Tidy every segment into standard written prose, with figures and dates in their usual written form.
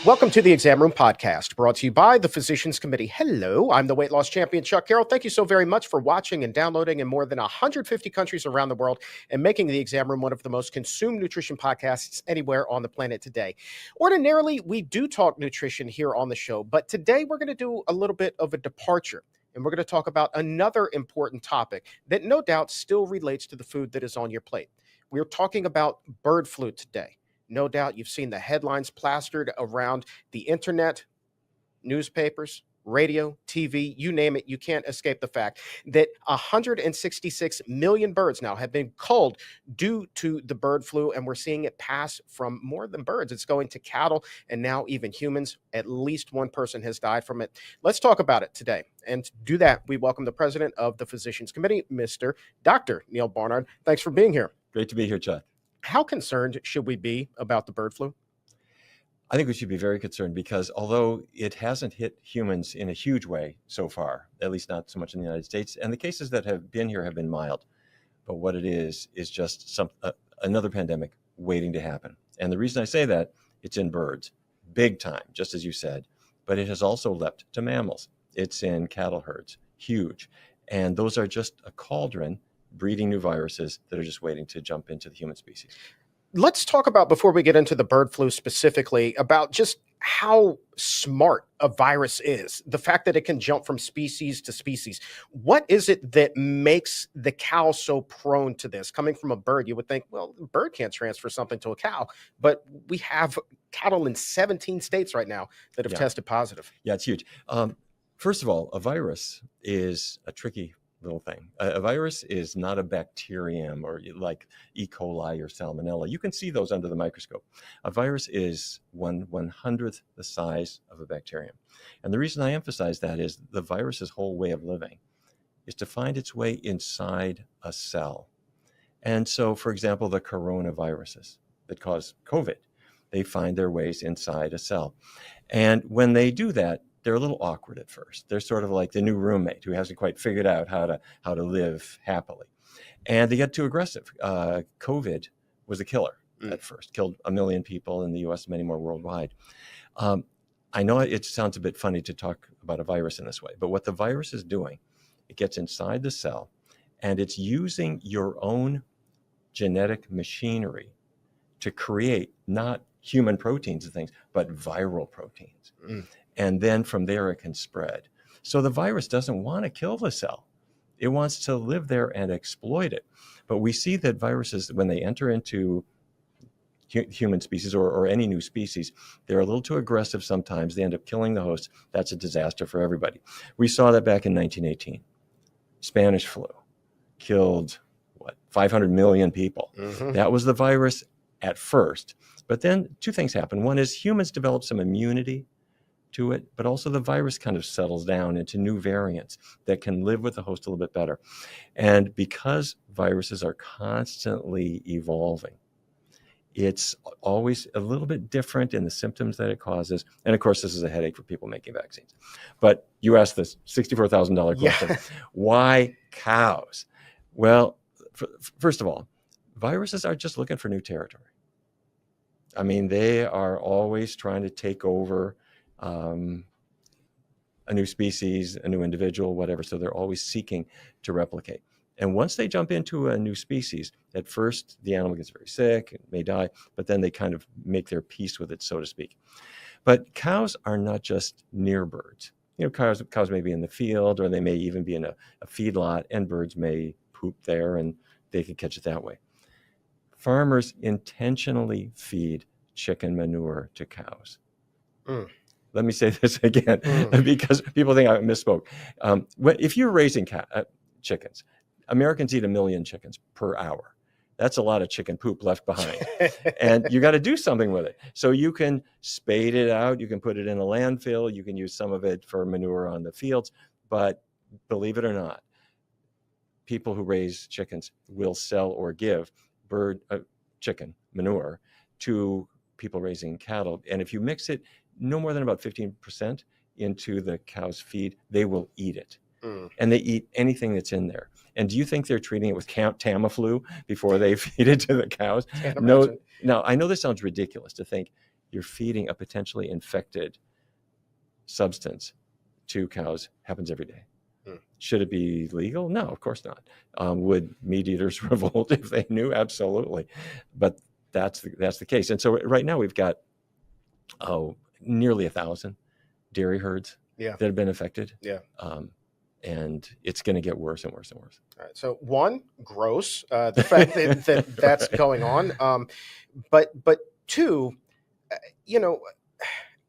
Welcome to the Exam Room Podcast, brought to you by the Physicians Committee. Hello, I'm the weight loss champion, Chuck Carroll. Thank you so very much for watching and downloading in more than 150 countries around the world and making the Exam Room one of the most consumed nutrition podcasts anywhere on the planet today. Ordinarily, we do talk nutrition here on the show, but today we're going to do a little bit of a departure, and we're going to talk about another important topic that no doubt still relates to the food that is on your plate. We're talking about bird flu today. No doubt you've seen the headlines plastered around the internet, newspapers, radio, TV, you name it. You can't escape the fact that 166 million birds now have been culled due to the bird flu, and we're seeing it pass from more than birds. It's going to cattle and now even humans. At least one person has died from it. Let's talk about it today. And to do that, we welcome the president of the Physicians Committee, Mr. Dr. Neal Barnard. Thanks for being here. Great to be here, Chuck. How concerned should we be about the bird flu? I think we should be very concerned because although it hasn't hit humans in a huge way so far, at least not so much in the United States, and the cases that have been here have been mild, but what it is just another pandemic waiting to happen. And the reason I say that, it's in birds, big time, just as you said, but it has also leapt to mammals. It's in cattle herds, huge. And those are just a cauldron breeding new viruses that are just waiting to jump into the human species. Let's talk about, before we get into the bird flu specifically, about just how smart a virus is, the fact that it can jump from species to species. What is it that makes the cow so prone to this? Coming from a bird, you would think, well, a bird can't transfer something to a cow, but we have cattle in 17 states right now that have tested positive. Yeah, it's huge. First of all, a virus is a tricky little thing. A virus is not a bacterium or like E. coli or salmonella. You can see those under the microscope. A virus is 1/100th the size of a bacterium. And the reason I emphasize that is the virus's whole way of living is to find its way inside a cell. And so, for example, the coronaviruses that cause COVID, they find their ways inside a cell. And when they do that, they're a little awkward at first. They're sort of like the new roommate who hasn't quite figured out how to live happily. And they get too aggressive. COVID was a killer at first, killed 1 million people in the US, many more worldwide. I know it sounds a bit funny to talk about a virus in this way, but what the virus is doing, it gets inside the cell and it's using your own genetic machinery to create not human proteins and things, but viral proteins. And then from there, it can spread. So the virus doesn't want to kill the cell. It wants to live there and exploit it. But we see that viruses, when they enter into human species or any new species, they're a little too aggressive sometimes. They end up killing the host. That's a disaster for everybody. We saw that back in 1918. Spanish flu killed, 500 million people. That was the virus at first. But then two things happen. One is humans develop some immunity to it, but also the virus kind of settles down into new variants that can live with the host a little bit better. And because viruses are constantly evolving, it's always a little bit different in the symptoms that it causes. And of course, this is a headache for people making vaccines. But you asked this $64,000 question. Why cows? Well, first of all, viruses are just looking for new territory. I mean, they are always trying to take over a new species, a new individual, whatever. So they're always seeking to replicate. And once they jump into a new species, at first the animal gets very sick, it may die, but then they kind of make their peace with it, so to speak. But cows are not just near birds. You know, cows may be in the field, or they may even be in a feedlot, and birds may poop there, and they can catch it that way. Farmers intentionally feed chicken manure to cows. Let me say this again, because people think I misspoke. If you're raising chickens, Americans eat 1 million chickens per hour. That's a lot of chicken poop left behind. And you got to do something with it. So you can spade it out. You can put it in a landfill. You can use some of it for manure on the fields. But believe it or not, people who raise chickens will sell or give chicken manure to people raising cattle. And if you mix it no more than about 15% into the cow's feed, they will eat it. And they eat anything that's in there. And do you think they're treating it with Tamiflu before they feed it to the cows? No. Now, I know this sounds ridiculous to think you're feeding a potentially infected substance to cows. Happens every day. Should it be legal? No, of course not. Would meat eaters revolt if they knew? Absolutely. But that's the case. And so right now we've got nearly 1,000 dairy herds that have been affected. And it's going to get worse and worse and worse. All right. So one, gross, the fact that that's going on. But two,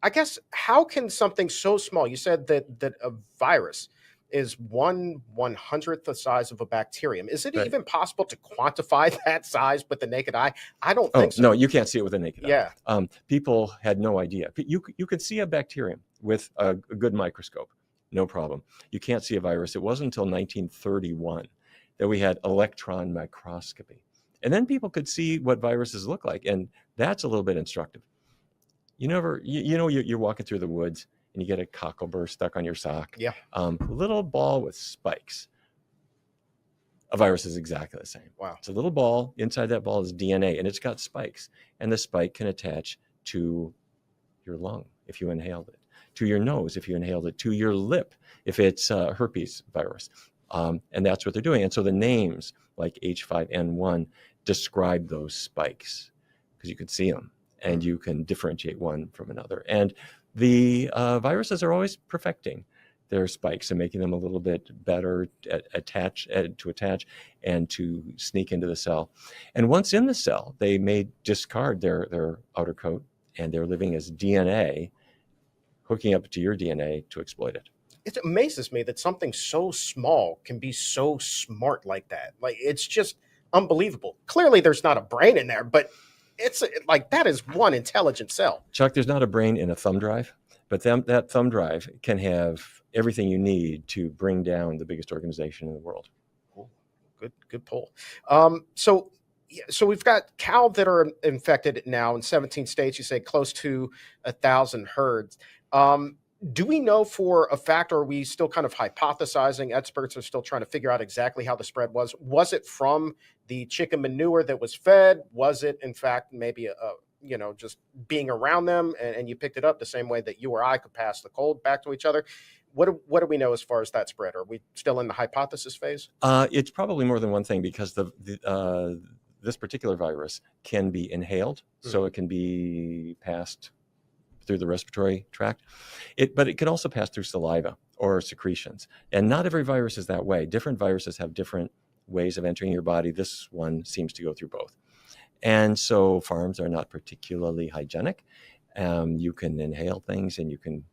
I guess, how can something so small, you said that a virus is 1/100th the size of a bacterium. Is it even possible to quantify that size with the naked eye? I don't think so. No, you can't see it with the naked eye. People had no idea. You could see a bacterium with a good microscope, no problem. You can't see a virus. It wasn't until 1931 that we had electron microscopy. And then people could see what viruses look like. And that's a little bit instructive. You're walking through the woods and you get a cockleburr stuck on your sock. Little ball with spikes. A virus is exactly the same. Wow. It's a little ball. Inside that ball is DNA, and it's got spikes. And the spike can attach to your lung if you inhaled it, to your nose if you inhaled it, to your lip if it's a herpes virus. And that's what they're doing. And so the names like H5N1 describe those spikes because you can see them and you can differentiate one from another. And the viruses are always perfecting their spikes and making them a little bit better to attach and to sneak into the cell. And once in the cell, they may discard their outer coat, and they're living as DNA, hooking up to your DNA to exploit it. It amazes me that something so small can be so smart like that. Like, it's just unbelievable. Clearly, there's not a brain in there, but it's like that is one intelligent cell. Chuck, there's not a brain in a thumb drive, but that thumb drive can have everything you need to bring down the biggest organization in the world. Good pull. So we've got cow that are infected now in 17 states. You say close to 1,000 herds. Do we know for a fact, or are we still kind of hypothesizing? Experts are still trying to figure out exactly how the spread was. Was it from the chicken manure that was fed? Was it, in fact, maybe just being around them and you picked it up the same way that you or I could pass the cold back to each other? What do we know as far as that spread? Are we still in the hypothesis phase? It's probably more than one thing, because this particular virus can be inhaled, so it can be passed through the respiratory tract. But it can also pass through saliva or secretions. And not every virus is that way. Different viruses have different ways of entering your body. This one seems to go through both. And so farms are not particularly hygienic. You can inhale things and you can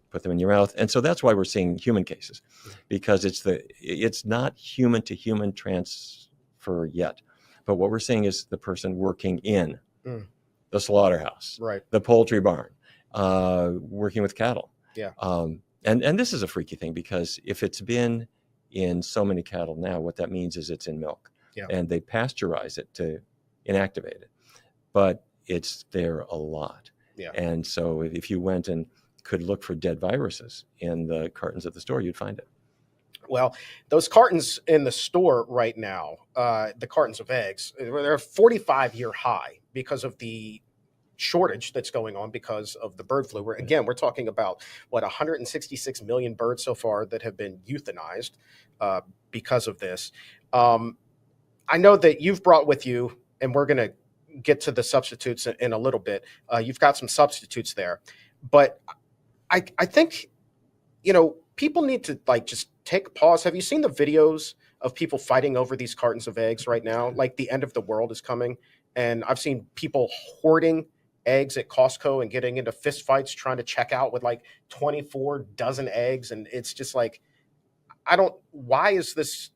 put them in your mouth. And so that's why we're seeing human cases, because it's not human to human transfer yet. But what we're seeing is the person working in the slaughterhouse, the poultry barn, working with cattle. And this is a freaky thing, because if it's been in so many cattle now, what that means is it's in milk. And they pasteurize it to inactivate it. But it's there a lot. And so if you went and could look for dead viruses in the cartons at the store, you'd find it. Well, those cartons in the store right now, the cartons of eggs, they're a 45-year high because of the shortage that's going on because of the bird flu. We're talking about 166 million birds so far that have been euthanized because of this. I know that you've brought with you, and we're going to get to the substitutes in a little bit. You've got some substitutes there, but I think, people need to just take a pause. Have you seen the videos of people fighting over these cartons of eggs right now? Like, the end of the world is coming. And I've seen people hoarding eggs at Costco and getting into fist fights trying to check out with 24 dozen eggs. And it's just why is this?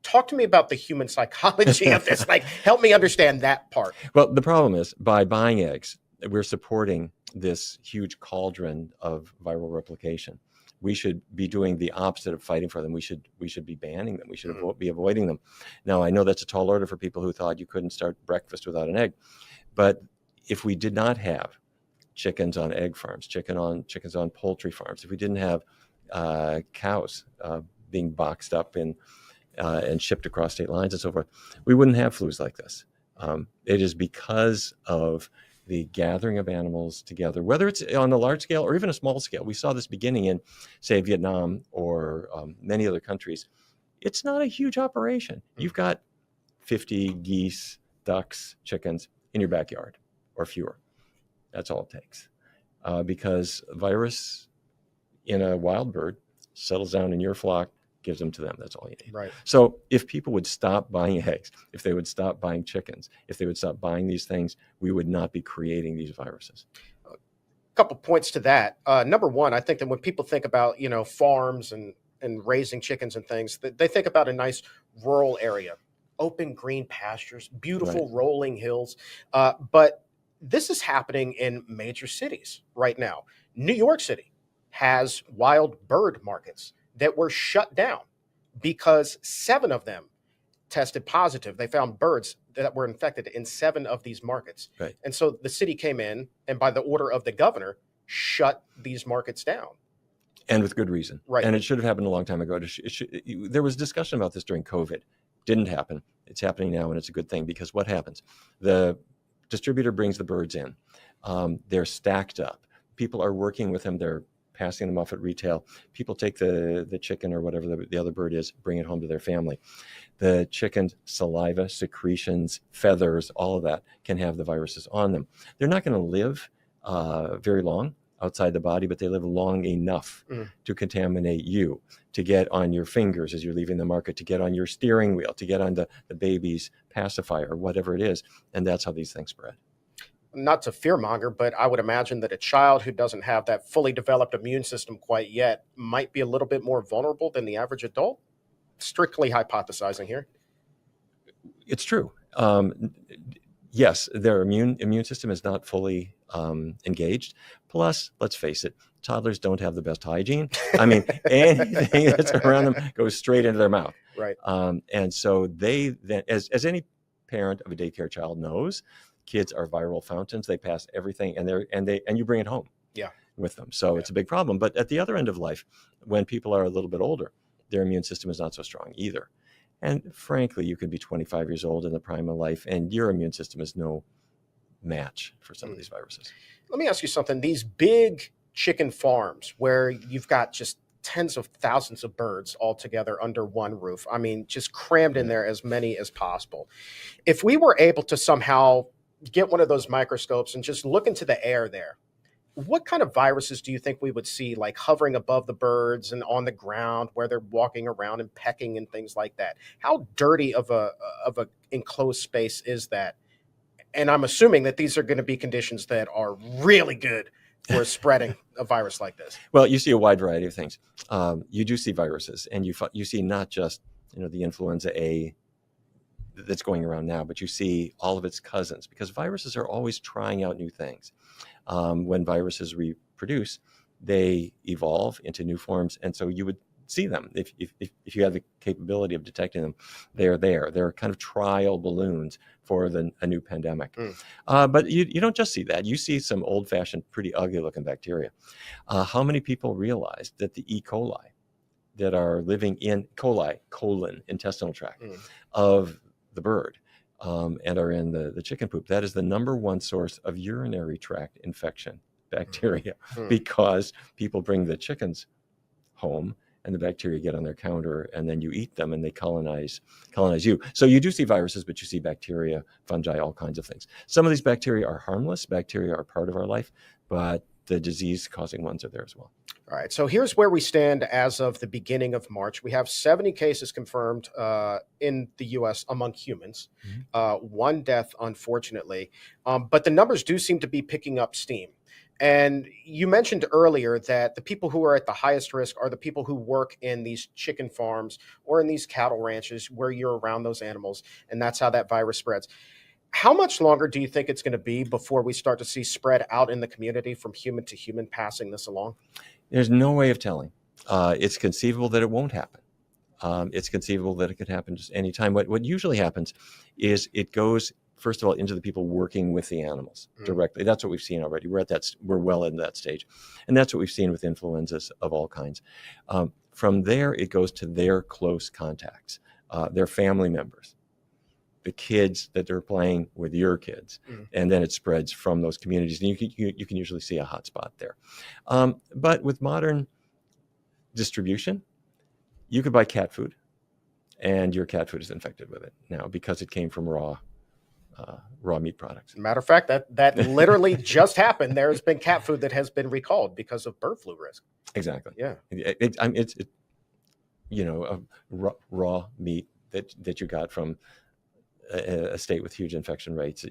Talk to me about the human psychology of this. Help me understand that part. Well, the problem is, by buying eggs, we're supporting this huge cauldron of viral replication. We should be doing the opposite of fighting for them. We should be banning them. We should be avoiding them. Now, I know that's a tall order for people who thought you couldn't start breakfast without an egg. But if we did not have chickens on egg farms, chickens on poultry farms, if we didn't have cows being boxed up and shipped across state lines and so forth, we wouldn't have flus like this. It is because of the gathering of animals together, whether it's on a large scale or even a small scale. We saw this beginning in, say, Vietnam or many other countries. It's not a huge operation. You've got 50 geese, ducks, chickens in your backyard or fewer. That's all it takes. Because virus in a wild bird settles down in your flock, gives them to them. That's all you need. Right. So if people would stop buying eggs, if they would stop buying chickens, if they would stop buying these things, we would not be creating these viruses. A couple points to that. Number one, I think that when people think about, farms and raising chickens and things, they think about a nice rural area, open green pastures, beautiful rolling hills. But this is happening in major cities right now. New York City has wild bird markets that were shut down because 7 of them tested positive. They found birds that were infected in 7 of these markets. Right. And so the city came in and by the order of the governor, shut these markets down. And with good reason. Right. And it should have happened a long time ago. There was discussion about this during COVID. Didn't happen. It's happening now, and it's a good thing, because what happens? The distributor brings the birds in. They're stacked up. People are working with them. They're passing them off at retail. People take the chicken or whatever the other bird is, bring it home to their family. The chicken's saliva, secretions, feathers, all of that can have the viruses on them. They're not going to live very long outside the body, but they live long enough to contaminate you, to get on your fingers as you're leaving the market, to get on your steering wheel, to get on the baby's pacifier, or whatever it is. And that's how these things spread. Not to fearmonger, but I would imagine that a child who doesn't have that fully developed immune system quite yet might be a little bit more vulnerable than the average adult. Strictly hypothesizing here. It's true. Yes, their immune system is not fully engaged. Plus, let's face it, toddlers don't have the best hygiene. I mean, anything that's around them goes straight into their mouth. Right. And so they then, as any parent of a daycare child knows, kids are viral fountains. They pass everything, and you bring it home. Yeah. With them. So it's a big problem. But at the other end of life, when people are a little bit older, their immune system is not so strong either. And frankly, you could be 25 years old in the prime of life, and your immune system is no match for some of these viruses. Let me ask you something. These big chicken farms where you've got just tens of thousands of birds all together under one roof, I mean, just crammed in there, as many as possible. If we were able to somehow get one of those microscopes and just look into the air there, what kind of viruses do you think we would see, like hovering above the birds and on the ground where they're walking around and pecking and things like that? How dirty of a enclosed space is that? And I'm assuming that these are going to be conditions that are really good for spreading a virus like this. Well, you see a wide variety of things. You do see viruses, and you see not just the influenza A that's going around now, but you see all of its cousins, because viruses are always trying out new things. When viruses reproduce, they evolve into new forms, and so you would see them if you have the capability of detecting them. They're there. They're kind of trial balloons for a new pandemic. But you don't just see that. You see some old-fashioned, pretty ugly-looking bacteria. How many people realize that the E. coli that are living in colon, intestinal tract of the bird, and are in the chicken poop, that is the #1 source of urinary tract infection bacteria, because people bring the chickens home and the bacteria get on their counter, and then you eat them and they colonize you. So you do see viruses, but you see bacteria, fungi, all kinds of things. Some of these bacteria are harmless. Bacteria are part of our life, but the disease-causing ones are there as well. All right, so here's where we stand as of the beginning of March. We have 70 cases confirmed in the U.S. among humans, 1 death, unfortunately. But the numbers do seem to be picking up steam. And you mentioned earlier that the people who are at the highest risk are the people who work in these chicken farms or in these cattle ranches where you're around those animals, and that's how that virus spreads. How much longer do you think it's going to be before we start to see spread out in the community from human to human, passing this along? There's no way of telling. It's conceivable that it won't happen. It's conceivable that it could happen just any time. What usually happens is it goes, first of all, into the people working with the animals directly. That's what we've seen already. We're well in that stage. And that's what we've seen with influenzas of all kinds. From there, it goes to their close contacts, their family members, the kids that are playing with your kids, and then it spreads from those communities, and you can usually see a hot spot there. But with modern distribution, you could buy cat food, and your cat food is infected with it now because it came from raw meat products. Matter of fact, that literally just happened. There has been cat food that has been recalled because of bird flu risk. Exactly. Yeah. It's raw meat that you got from a state with huge infection rates.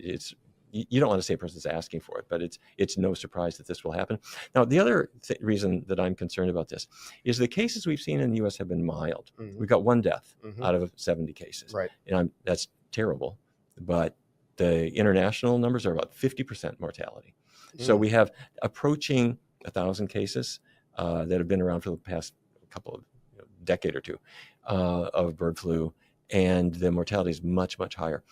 You don't want to say a person's asking for it, but it's no surprise that this will happen. Now, the other reason that I'm concerned about this is the cases we've seen in the U.S. have been mild. We've got 1 death out of 70 cases. Right. And that's terrible, but the international numbers are about 50% mortality. So we have approaching 1,000 cases that have been around for the past couple of decade or two of bird flu, and the mortality is much, much higher.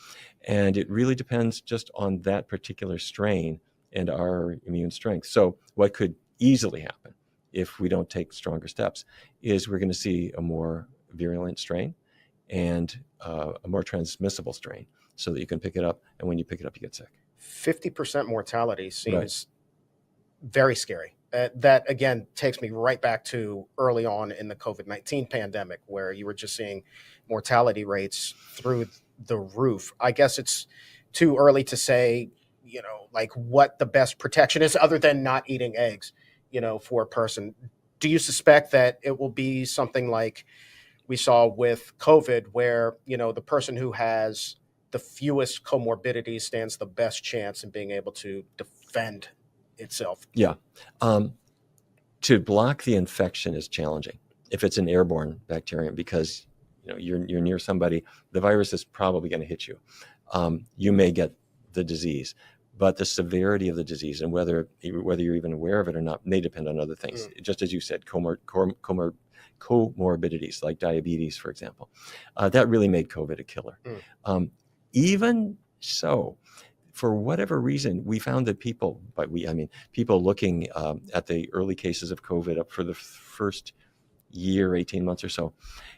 And it really depends just on that particular strain and our immune strength. So what could easily happen if we don't take stronger steps is we're going to see a more virulent strain and a more transmissible strain, so that you can pick it up, and when you pick it up, you get sick. 50% mortality seems very scary. That, again, takes me right back to early on in the COVID-19 pandemic, where you were just seeing mortality rates through the roof. I guess it's too early to say, like what the best protection is other than not eating eggs, for a person. Do you suspect that it will be something like we saw with COVID, where, the person who has the fewest comorbidities stands the best chance in being able to defend itself? Yeah. To block the infection is challenging if it's an airborne bacterium, because you're near somebody, the virus is probably going to hit you. You may get the disease, but the severity of the disease and whether you're even aware of it or not may depend on other things. Just as you said, comorbidities like diabetes, for example, that really made COVID a killer. Even so, for whatever reason, we found that people looking at the early cases of COVID up for the first year, 18 months or so,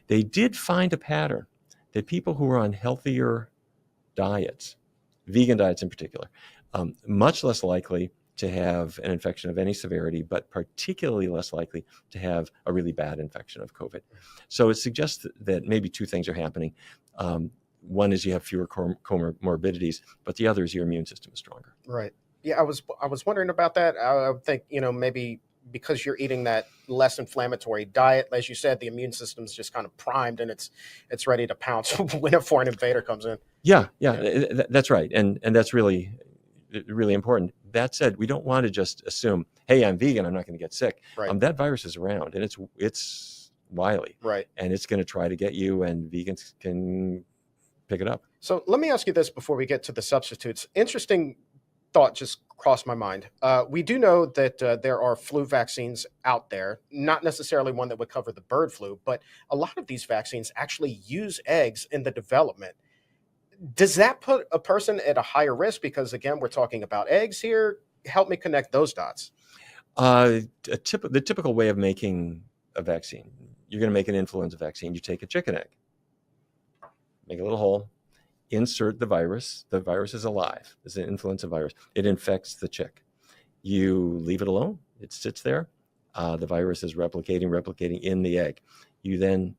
they did find a pattern that people who were on healthier diets, vegan diets in particular, much less likely to have an infection of any severity, but particularly less likely to have a really bad infection of COVID. So it suggests that maybe 2 things are happening. One is you have fewer comorbidities, but the other is your immune system is stronger. Right. Yeah, I was wondering about that. I would think, maybe because you're eating that less inflammatory diet, as you said, the immune system's just kind of primed and it's ready to pounce when a foreign invader comes in. Yeah. That's right. And that's really, really important. That said, we don't want to just assume, hey, I'm vegan, I'm not going to get sick. Right. That virus is around, and it's wily. Right. And it's going to try to get you, and vegans can pick it up. So let me ask you this before we get to the substitutes. Interesting thought just crossed my mind. We do know that there are flu vaccines out there, not necessarily one that would cover the bird flu, but a lot of these vaccines actually use eggs in the development. Does that put a person at a higher risk? Because, again, we're talking about eggs here. Help me connect those dots. The typical way of making a vaccine, you're going to make an influenza vaccine. You take a chicken egg, make a little hole, insert the virus. The virus is alive. It's an influenza virus. It infects the chick. You leave it alone. It sits there. The virus is replicating in the egg. You then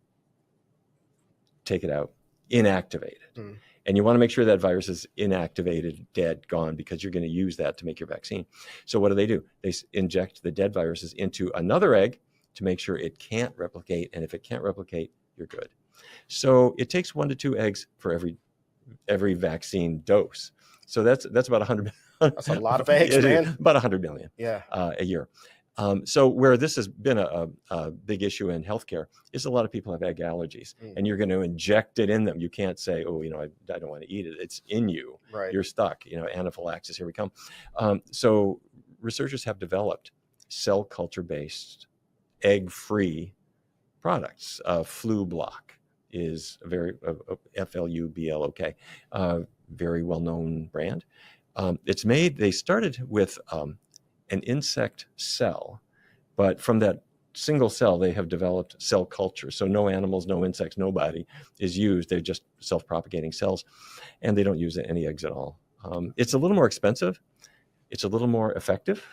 take it out, inactivate it. And you want to make sure that virus is inactivated, dead, gone, because you're going to use that to make your vaccine. So what do? They inject the dead viruses into another egg to make sure it can't replicate. And if it can't replicate, you're good. So it takes 1 to 2 eggs for every vaccine dose. So that's about 100. That's a lot of eggs, man. About 100 million a year. So where this has been a big issue in healthcare is a lot of people have egg allergies, and you're going to inject it in them. You can't say, oh, I don't want to eat it. It's in you. Right. You're stuck. Anaphylaxis, here we come. So researchers have developed cell culture-based, egg-free products. Flu Block is a very FLUBLOK, very well-known brand. They started with an insect cell, but from that single cell, they have developed cell culture. So no animals, no insects, nobody is used. They're just self-propagating cells, and they don't use any eggs at all. It's a little more expensive. It's a little more effective.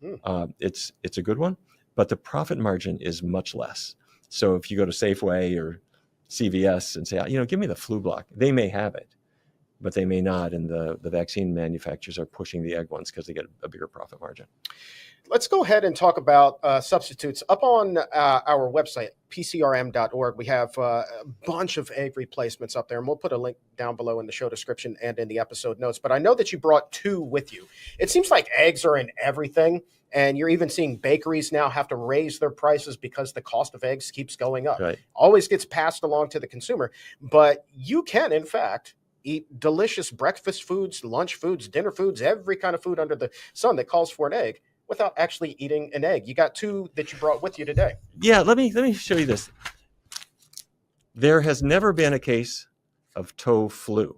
It's a good one, but the profit margin is much less. So if you go to Safeway or CVS and say, give me the flu block, they may have it, but they may not. And the vaccine manufacturers are pushing the egg ones because they get a bigger profit margin. Let's go ahead and talk about substitutes. Up on our website, pcrm.org, we have a bunch of egg replacements up there, and we'll put a link down below in the show description and in the episode notes. But I know that you brought 2 with you. It seems like eggs are in everything, and you're even seeing bakeries now have to raise their prices because the cost of eggs keeps going up. Right. Always gets passed along to the consumer. But you can, in fact, eat delicious breakfast foods, lunch foods, dinner foods, every kind of food under the sun that calls for an egg, without actually eating an egg. You got 2 that you brought with you today. Yeah, let me show you this. There has never been a case of tofu.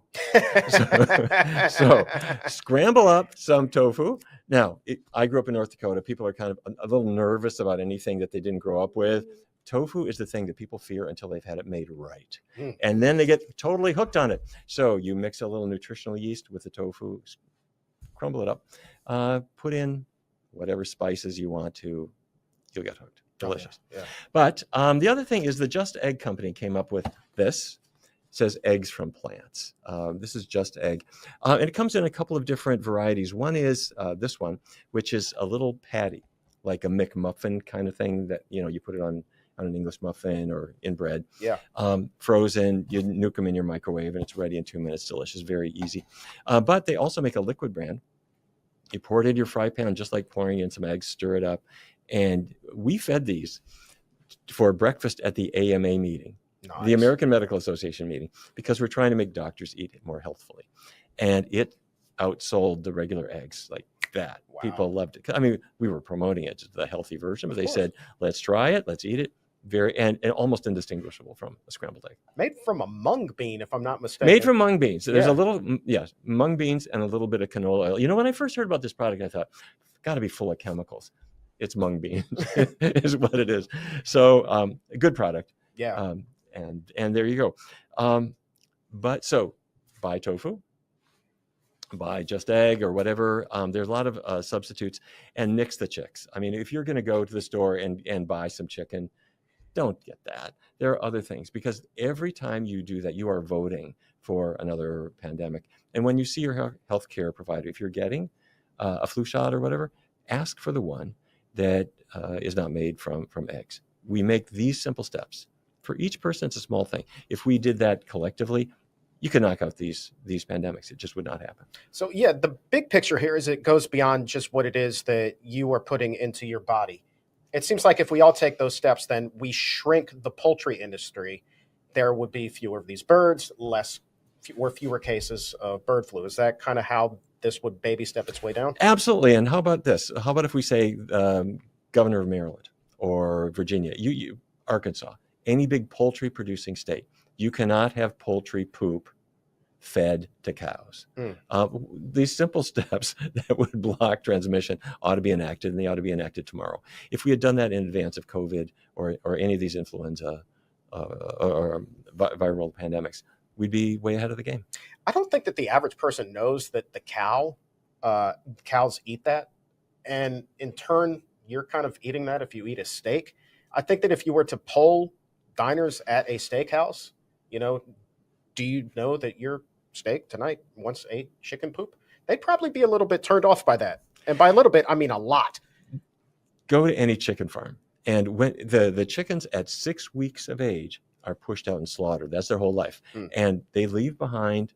So scramble up some tofu. Now, I grew up in North Dakota. People are kind of a little nervous about anything that they didn't grow up with. Tofu is the thing that people fear until they've had it made right. And then they get totally hooked on it. So you mix a little nutritional yeast with the tofu, crumble it up, put in whatever spices you want to, you'll get hooked. Delicious. Yeah. But the other thing is the Just Egg company came up with this. It says eggs from plants. This is Just Egg. And it comes in a couple of different varieties. One is this one, which is a little patty, like a McMuffin kind of thing that, you put it on an English muffin or in bread. Yeah. Frozen, you nuke them in your microwave and it's ready in 2 minutes. Delicious, very easy. But they also make a liquid brand. You pour it into your fry pan, just like pouring in some eggs, stir it up. And we fed these for breakfast at the AMA meeting, the American Medical Association meeting, because we're trying to make doctors eat it more healthfully. And it outsold the regular eggs like that. Wow. People loved it. I mean, we were promoting it, the healthy version, but they said, let's try it, let's eat it. And almost indistinguishable from a scrambled egg. Made from a mung bean, if I'm not mistaken. Made from mung beans. There's a little, mung beans and a little bit of canola oil. When I first heard about this product, I thought, got to be full of chemicals. It's mung beans is what it is. So a good product. Yeah. And there you go. But so buy tofu, buy Just Egg or whatever. There's a lot of substitutes, and nix the chicks. I mean, if you're going to go to the store and buy some chicken, don't get that. There are other things, because every time you do that, you are voting for another pandemic. And when you see your healthcare provider, if you're getting a flu shot or whatever, ask for the one that is not made from eggs. We make these simple steps. For each person, it's a small thing. If we did that collectively, you could knock out these pandemics. It just would not happen. So yeah, the big picture here is it goes beyond just what it is that you are putting into your body. It seems like if we all take those steps, then we shrink the poultry industry. There would be fewer of these birds, fewer cases of bird flu. Is that kind of how this would baby step its way down? Absolutely. And how about this? How about if we say governor of Maryland or Virginia, Arkansas, any big poultry producing state, you cannot have poultry poop fed to cows. These simple steps that would block transmission ought to be enacted, and they ought to be enacted tomorrow. If we had done that in advance of COVID or any of these influenza or viral pandemics, we'd be way ahead of the game. I don't think that the average person knows that the cows eat that. And in turn, you're kind of eating that if you eat a steak. I think that if you were to poll diners at a steakhouse, do you know that your steak tonight once ate chicken poop? They'd probably be a little bit turned off by that. And by a little bit, I mean a lot. Go to any chicken farm, and when the chickens at 6 weeks of age are pushed out and slaughtered, that's their whole life. And they leave behind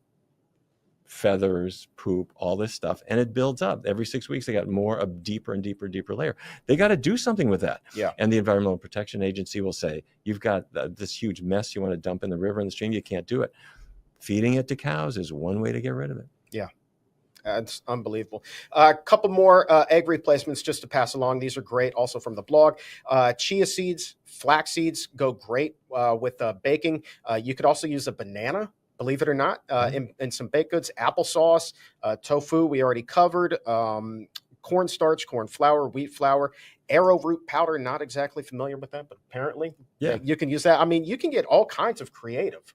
feathers, poop, all this stuff, and it builds up. Every 6 weeks, they got more, a deeper and deeper layer. They got to do something with that. Yeah. And the Environmental Protection Agency will say, you've got this huge mess you want to dump in the river and the stream, you can't do it. Feeding it to cows is one way to get rid of it. Yeah. It's unbelievable. A couple more egg replacements just to pass along. These are great also from the blog. Chia seeds, flax seeds go great with baking. You could also use a banana, believe it or not, in some baked goods. Applesauce, tofu, we already covered. cornstarch, corn flour, wheat flour, arrowroot powder. Not exactly familiar with that, but apparently you can use that. I mean, you can get all kinds of creative.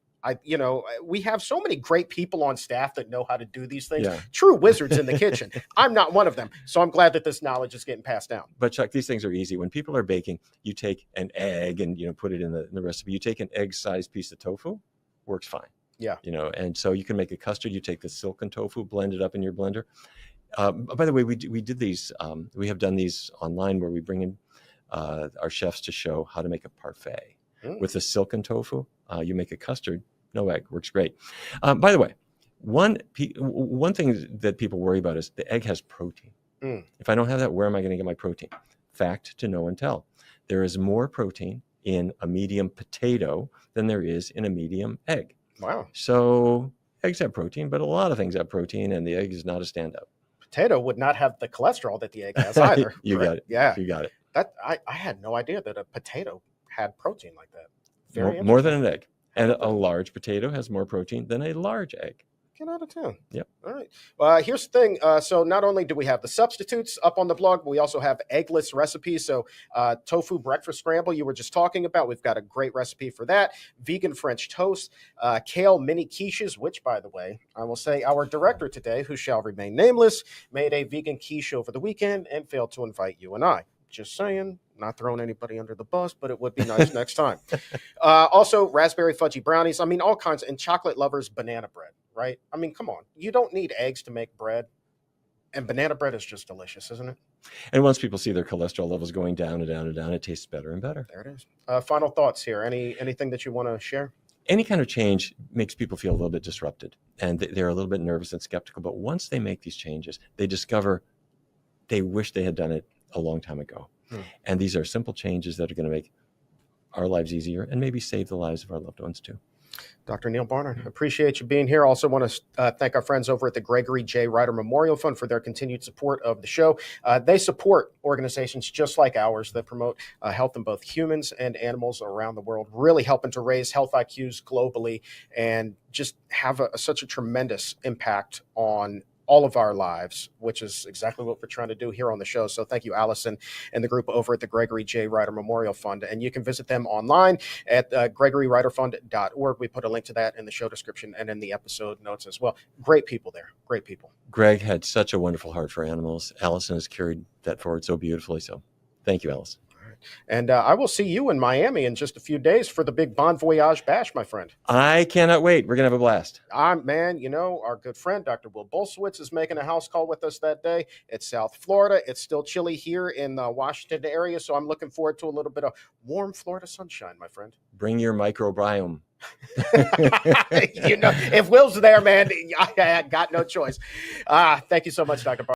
We have so many great people on staff that know how to do these things. Yeah. True wizards in the kitchen. I'm not one of them. So I'm glad that this knowledge is getting passed down. But Chuck, these things are easy. When people are baking, you take an egg and, put it in the recipe. You take an egg-sized piece of tofu, works fine. Yeah. And so you can make a custard. You take the silken tofu, blend it up in your blender. By the way, we did these. We have done these online where we bring in our chefs to show how to make a parfait. With the silken tofu. You make a custard, no egg, works great. By the way, one thing that people worry about is the egg has protein. If I don't have that, where am I going to get my protein? Fact to know and tell. There is more protein in a medium potato than there is in a medium egg. Wow. So eggs have protein, but a lot of things have protein, and the egg is not a standout. Potato would not have the cholesterol that the egg has either. You got it. Yeah. You got it. That I had no idea that a potato had protein like that. More than an egg. And a large potato has more protein than a large egg. Get out of town. Yep. All right. Here's the thing. So not only do we have the substitutes up on the blog, but we also have eggless recipes. So tofu breakfast scramble you were just talking about. We've got a great recipe for that. Vegan French toast, kale mini quiches, which, by the way, I will say our director today, who shall remain nameless, made a vegan quiche over the weekend and failed to invite you and I. Just saying, not throwing anybody under the bus, but it would be nice next time. Also, raspberry fudgy brownies. I mean, all kinds. And chocolate lovers, banana bread, right? I mean, come on. You don't need eggs to make bread. And banana bread is just delicious, isn't it? And once people see their cholesterol levels going down and down and down, it tastes better and better. There it is. Final thoughts here. Anything that you want to share? Any kind of change makes people feel a little bit disrupted. And they're a little bit nervous and skeptical. But once they make these changes, they discover they wish they had done it a long time ago. And these are simple changes that are going to make our lives easier and maybe save the lives of our loved ones too. Dr. Neal Barnard, appreciate you being here. Also want to thank our friends over at the Gregory J. Ryder Memorial Fund for their continued support of the show. They support organizations just like ours that promote health in both humans and animals around the world, really helping to raise health IQs globally and just have such a tremendous impact on all of our lives, which is exactly what we're trying to do here on the show. So thank you, Allison, and the group over at the Gregory J. Ryder Memorial Fund. And you can visit them online at gregoryryderfund.org. We put a link to that in the show description and in the episode notes as well. Great people there. Great people. Greg had such a wonderful heart for animals. Allison has carried that forward so beautifully. So thank you, Allison. And I will see you in Miami in just a few days for the big Bon Voyage Bash, my friend. I cannot wait. We're going to have a blast. Man, our good friend, Dr. Will Bolsowitz, is making a house call with us that day. It's South Florida. It's still chilly here in the Washington area, so I'm looking forward to a little bit of warm Florida sunshine, my friend. Bring your microbiome. If Will's there, man, I got no choice. Thank you so much, Dr. Barnard.